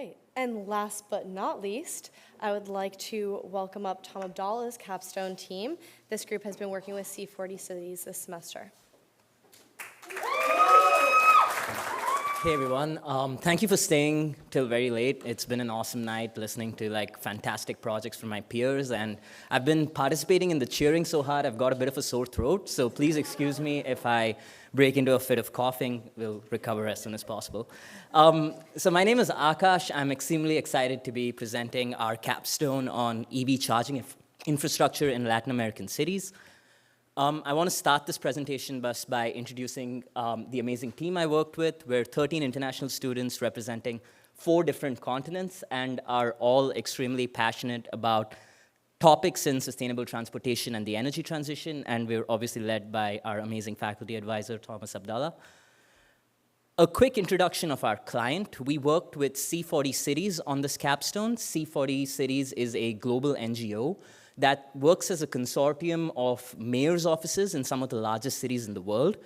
right, and last but not least, I would like to welcome up Tom Abdallah's capstone team. This group has been working with C40 Cities this semester. Hey everyone, thank you for staying till very late. It's been an awesome night listening to fantastic projects from my peers, and I've been participating in the cheering so hard I've got a bit of a sore throat, so please excuse me if I break into a fit of coughing. We'll recover as soon as possible. So my name is Akash. I'm extremely excited to be presenting our capstone on EV charging infrastructure in Latin American cities. I want to start this presentation by introducing the amazing team I worked with. We're 13 international students representing 4 different continents and are all extremely passionate about topics in sustainable transportation and the energy transition, and we're obviously led by our amazing faculty advisor, Thomas Abdallah. A quick introduction of our client. We worked with C40 Cities on this capstone. C40 Cities is a global NGO that works as a consortium of mayor's offices in some of the largest cities in the world.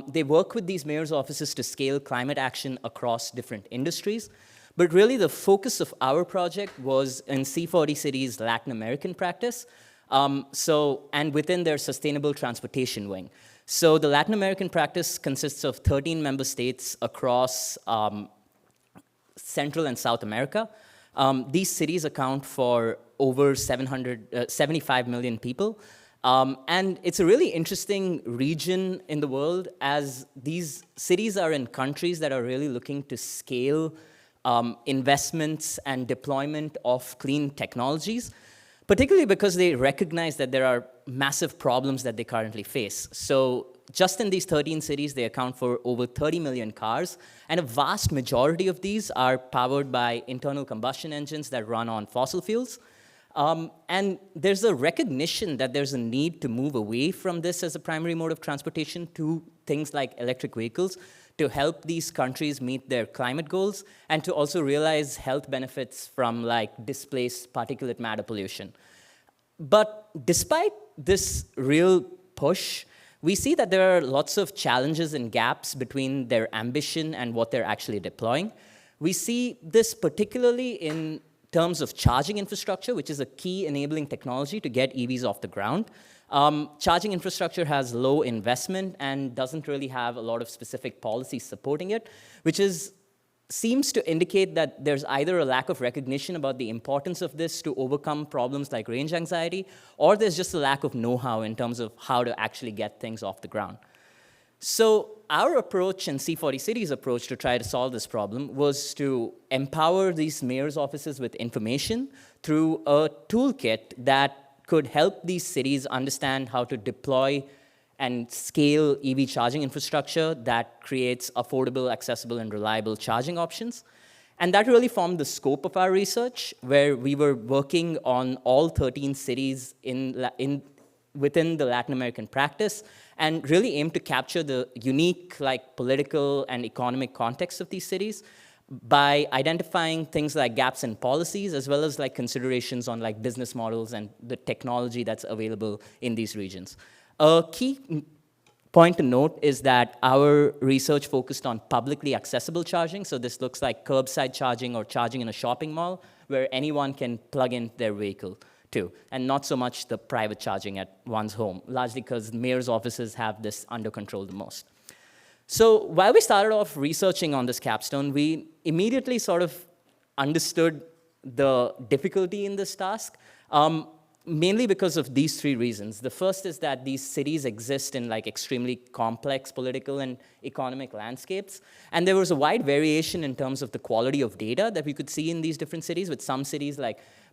They work with these mayor's offices to scale climate action across different industries. But really the focus of our project was in C40 Cities' Latin American practice, and within their sustainable transportation wing. So the Latin American practice consists of 13 member states across Central and South America. These cities account for over 75 million people. And it's a really interesting region in the world, as these cities are in countries that are really looking to scale investments and deployment of clean technologies, particularly because they recognize that there are massive problems that they currently face. So just in these 13 cities, they account for over 30 million cars, and a vast majority of these are powered by internal combustion engines that run on fossil fuels. And there's a recognition that there's a need to move away from this as a primary mode of transportation to things like electric vehicles to help these countries meet their climate goals and to also realize health benefits from displaced particulate matter pollution. But despite this real push, we see that there are lots of challenges and gaps between their ambition and what they're actually deploying. We see this particularly in terms of charging infrastructure, which is a key enabling technology to get EVs off the ground. Charging infrastructure has low investment and doesn't really have a lot of specific policies supporting it, which seems to indicate that there's either a lack of recognition about the importance of this to overcome problems like range anxiety, or there's just a lack of know-how in terms of how to actually get things off the ground. So our approach and C40 Cities' approach to try to solve this problem was to empower these mayor's offices with information through a toolkit that could help these cities understand how to deploy and scale EV charging infrastructure that creates affordable, accessible, and reliable charging options. And that really formed the scope of our research, where we were working on all 13 cities within the Latin American practice, and really aimed to capture the unique political and economic context of these cities by identifying things like gaps in policies, as well as considerations on business models and the technology that's available in these regions. A key point to note is that our research focused on publicly accessible charging. So this looks like curbside charging or charging in a shopping mall, where anyone can plug in their vehicle too, and not so much the private charging at one's home, largely because mayor's offices have this under control the most. So while we started off researching on this capstone, we immediately sort of understood the difficulty in this task, mainly because of these 3 reasons. The first is that these cities exist in extremely complex political and economic landscapes, and there was a wide variation in terms of the quality of data that we could see in these different cities, with some cities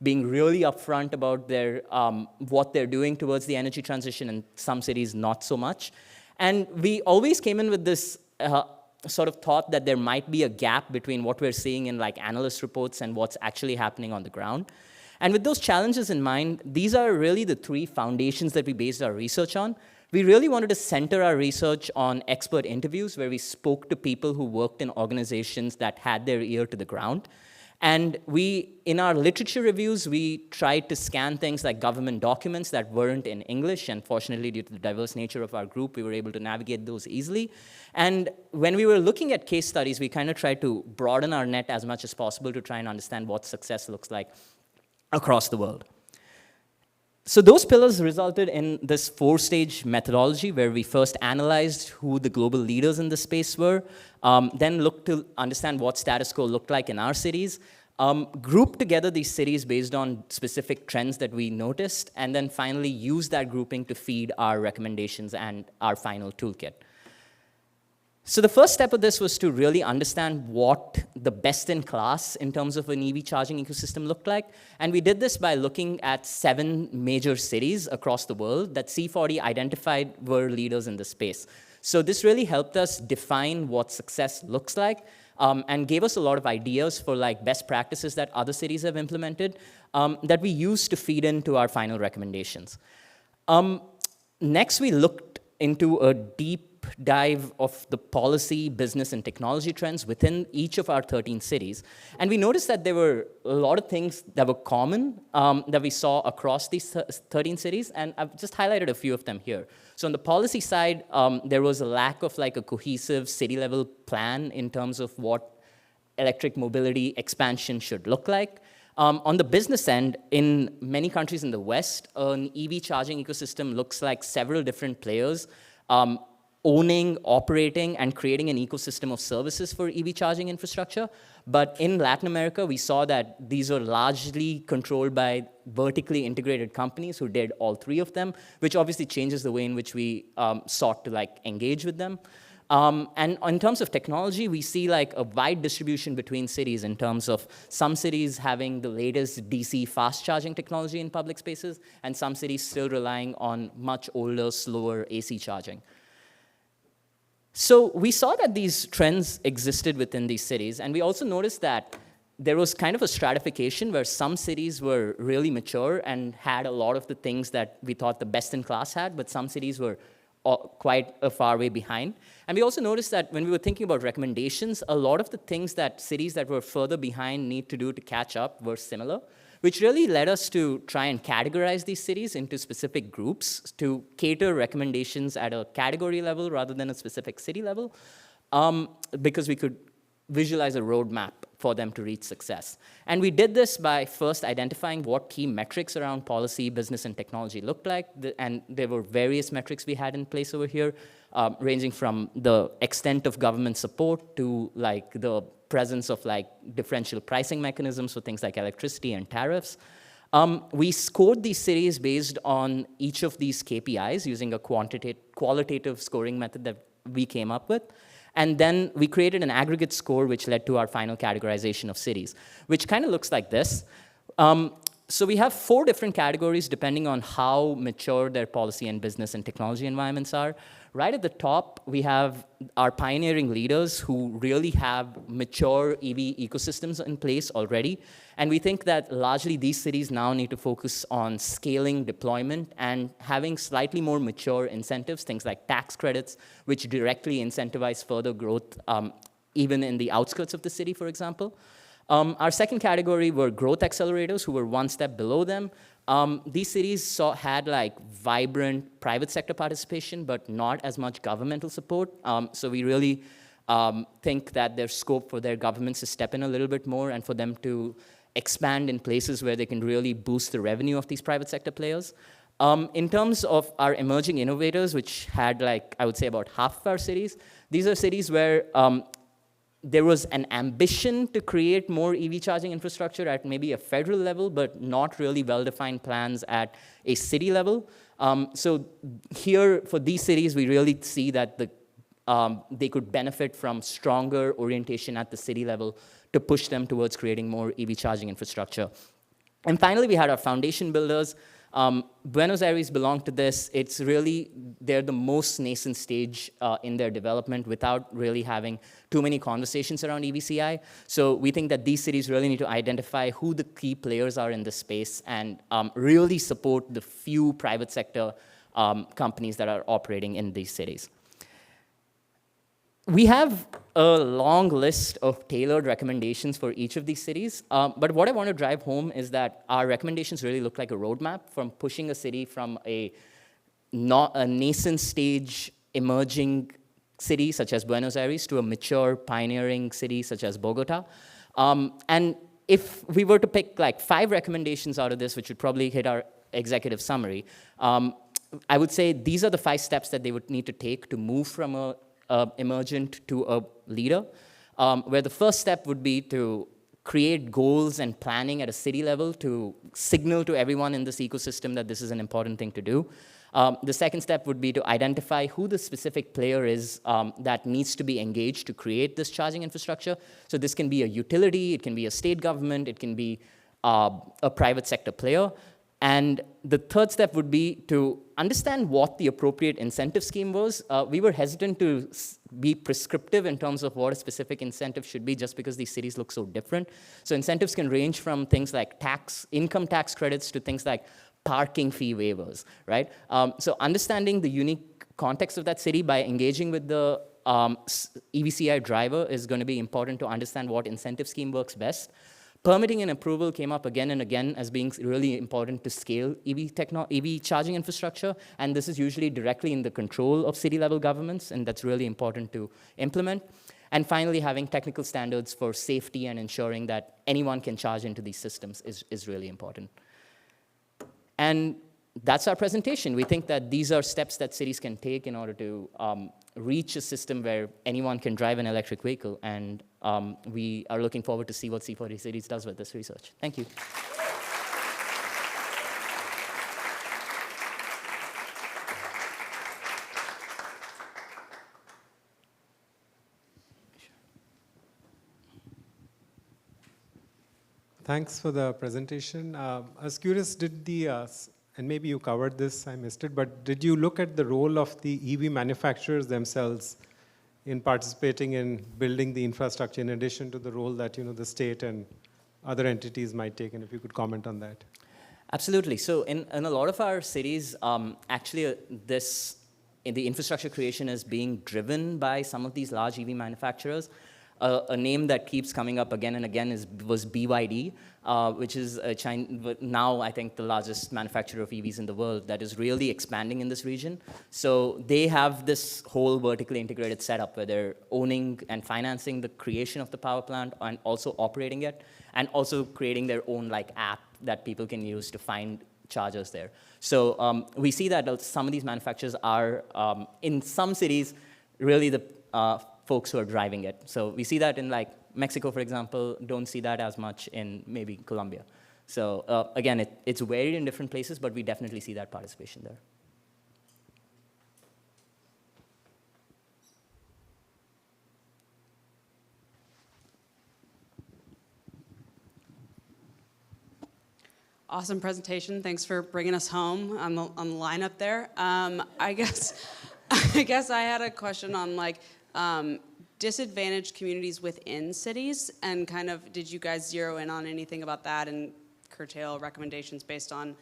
being really upfront about their what they're doing towards the energy transition, and some cities not so much. And we always came in with this sort of thought that there might be a gap between what we're seeing in analyst reports and what's actually happening on the ground. And with those challenges in mind, these are really the 3 foundations that we based our research on. We really wanted to center our research on expert interviews, where we spoke to people who worked in organizations that had their ear to the ground. And in our literature reviews, we tried to scan things like government documents that weren't in English, and fortunately, due to the diverse nature of our group, we were able to navigate those easily. And when we were looking at case studies, we kind of tried to broaden our net as much as possible to try and understand what success looks like across the world. So those pillars resulted in this 4-stage methodology where we first analyzed who the global leaders in the space were, then looked to understand what status quo looked like in our cities, grouped together these cities based on specific trends that we noticed, and then finally used that grouping to feed our recommendations and our final toolkit. So the first step of this was to really understand what the best-in-class in terms of an EV charging ecosystem looked like. And we did this by looking at 7 major cities across the world that C40 identified were leaders in the space. So this really helped us define what success looks like and gave us a lot of ideas for like best practices that other cities have implemented that we used to feed into our final recommendations. Next, we looked into a deep dive of the policy, business, and technology trends within each of our 13 cities. And we noticed that there were a lot of things that were common that we saw across these 13 cities, and I've just highlighted a few of them here. So on the policy side, there was a lack of like a cohesive city-level plan in terms of what electric mobility expansion should look like. On the business end, in many countries in the West, an EV charging ecosystem looks like several different players owning, operating, and creating an ecosystem of services for EV charging infrastructure. But in Latin America, we saw that these were largely controlled by vertically integrated companies who did all 3 of them, which obviously changes the way in which we sought to like engage with them. And in terms of technology, we see like a wide distribution between cities in terms of some cities having the latest DC fast charging technology in public spaces, and some cities still relying on much older, slower AC charging. So we saw that these trends existed within these cities, and we also noticed that there was kind of a stratification where some cities were really mature and had a lot of the things that we thought the best in class had, but some cities were quite a far way behind. And we also noticed that when we were thinking about recommendations, a lot of the things that cities that were further behind need to do to catch up were similar, which really led us to try and categorize these cities into specific groups to cater recommendations at a category level rather than a specific city level, because we could visualize a roadmap for them to reach success. And we did this by first identifying what key metrics around policy, business, and technology looked like. And there were various metrics we had in place over here, ranging from the extent of government support to like the presence of like differential pricing mechanisms for things like electricity and tariffs. We scored these cities based on each of these KPIs using a qualitative scoring method that we came up with. And then we created an aggregate score which led to our final categorization of cities, which kind of looks like this. So we have 4 different categories depending on how mature their policy and business and technology environments are. Right at the top, we have our pioneering leaders who really have mature EV ecosystems in place already. And we think that largely these cities now need to focus on scaling deployment and having slightly more mature incentives, things like tax credits, which directly incentivize further growth, even in the outskirts of the city, for example. Our second category were growth accelerators, who were one step below them. These cities had like vibrant private sector participation, but not as much governmental support. So we really think that there's scope for their governments to step in a little bit more and for them to expand in places where they can really boost the revenue of these private sector players. In terms of our emerging innovators, which had like, I would say about half of our cities, these are cities where there was an ambition to create more EV charging infrastructure at maybe a federal level, but not really well-defined plans at a city level. So here, for these cities, we really see that they could benefit from stronger orientation at the city level to push them towards creating more EV charging infrastructure. And finally, we had our foundation builders. Buenos Aires belonged to this. It's really, they're the most nascent stage in their development without really having too many conversations around EVCI. So we think that these cities really need to identify who the key players are in this space and really support the few private sector companies that are operating in these cities. We have a long list of tailored recommendations for each of these cities, but what I want to drive home is that our recommendations really look like a roadmap from pushing a city from a nascent stage emerging city such as Buenos Aires to a mature pioneering city such as Bogota. And if we were to pick like 5 recommendations out of this, which would probably hit our executive summary, I would say these are the 5 steps that they would need to take to move from a emergent to a leader, where the first step would be to create goals and planning at a city level to signal to everyone in this ecosystem that this is an important thing to do. The second step would be to identify who the specific player is that needs to be engaged to create this charging infrastructure. So this can be a utility, it can be a state government, it can be a private sector player. And the third step would be to understand what the appropriate incentive scheme was. We were hesitant to be prescriptive in terms of what a specific incentive should be just because these cities look so different. So incentives can range from things like income tax credits to things like parking fee waivers, right? So understanding the unique context of that city by engaging with the EVCI driver is going to be important to understand what incentive scheme works best. Permitting and approval came up again and again as being really important to scale EV charging infrastructure, and this is usually directly in the control of city-level governments, and that's really important to implement. And finally, having technical standards for safety and ensuring that anyone can charge into these systems is really important. And that's our presentation. We think that these are steps that cities can take in order to reach a system where anyone can drive an electric vehicle, and we are looking forward to see what C40 Cities does with this research. Thank you. Thanks for the presentation. I was curious, and maybe you covered this, I missed it, but did you look at the role of the EV manufacturers themselves in participating in building the infrastructure in addition to the role that the state and other entities might take? And if you could comment on that. Absolutely. So in a lot of our cities, actually the infrastructure creation is being driven by some of these large EV manufacturers. A name that keeps coming up again and again was BYD, which is now, I think, the largest manufacturer of EVs in the world that is really expanding in this region. So they have this whole vertically integrated setup where they're owning and financing the creation of the power plant and also operating it, and also creating their own app that people can use to find chargers there. So we see that some of these manufacturers are, in some cities, really the folks who are driving it. So we see that in Mexico, for example, don't see that as much in maybe Colombia. So again, it's varied in different places, but we definitely see that participation there. Awesome presentation. Thanks for bringing us home on the lineup there. I guess I had a question on disadvantaged communities within cities, and kind of did you guys zero in on anything about that and curtail recommendations based on,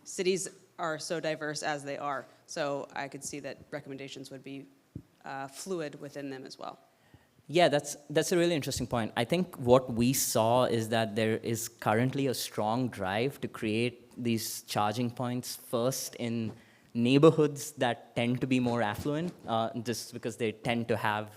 cities are so diverse as they are, so I could see that recommendations would be fluid within them as well. Yeah, that's a really interesting point. I think what we saw is that there is currently a strong drive to create these charging points first in neighborhoods that tend to be more affluent, just because they tend to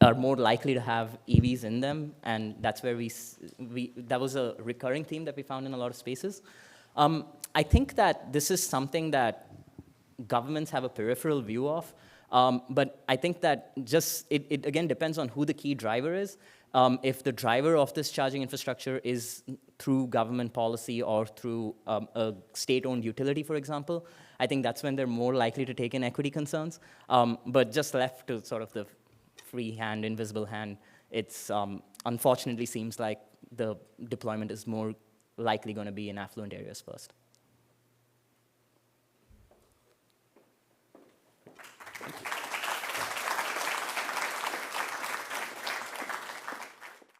are more likely to have EVs in them, and that's where that was a recurring theme that we found in a lot of spaces. I think that this is something that governments have a peripheral view of, but I think that it again depends on who the key driver is. If the driver of this charging infrastructure is through government policy or through a state-owned utility, for example, I think that's when they're more likely to take in equity concerns. But just left to sort of the free hand, invisible hand, it's unfortunately seems like the deployment is more likely going to be in affluent areas first.